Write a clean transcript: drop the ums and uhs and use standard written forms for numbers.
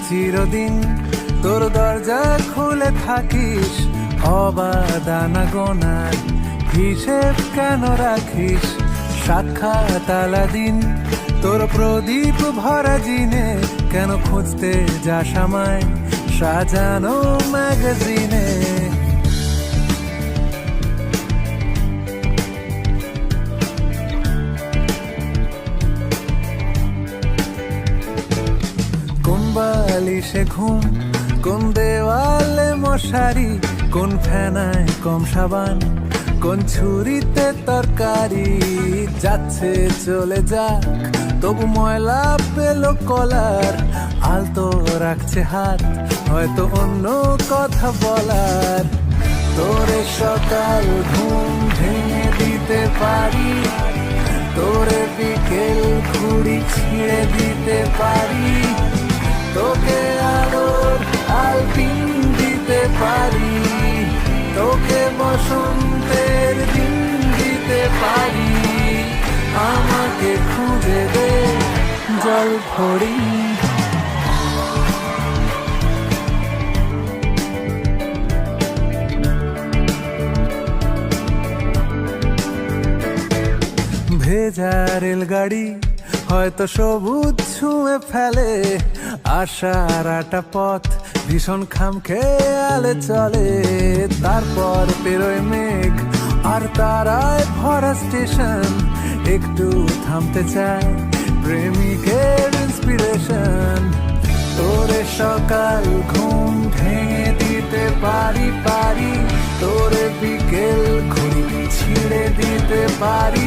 চিরদিন তোর দরজা খুলে থাকিস, অবাধ আনাগোনার হিসেব কেন রাখিস? সাক্ষাৎ আলাদিন তোর প্রদীপ ভরা জিনে, কেন খুঁজতে যাস আমায় সাজানো ম্যাগাজিনে? কোন বালিশে ঘুম, কোন দেওয়ালে মশারি, কোন ফেনায় কম সাবান, কোন ছুরিতে তরকারি? যাচ্ছে চলে যাক, তবু ময়লা পেল কলার, আলতো রাখছে হাত, হয়তো অন্য কথা বলার। তোরে সকাল ঘুম ভেঙে দিতে পারি, তোরে বিকেল ঘুড়ি ছিঁড়ে দিতে পারি, তোকে আলোর আলপিন দিতে পারি, তোকে বসন্তের দিন দিতে পারি। আমাকে খুঁজে দে জল ভরি, ভেজা রেলগাড়ি হয়তো সবুজ ছুঁয়ে ফেলে, আশার আটা পথ ভীষণ খামখেয়ালে চলে। তারপর পেরোয় মেঘ আর তারায় ভরা স্টেশন, একটু থামতে চায় প্রেমিকের ইন্সপিরেশন। তোরে সকাল ঘুম ভেঙে দিতে পারি, তোরে বিকেল ঘুড়ি ছিঁড়ে দিতে পারি,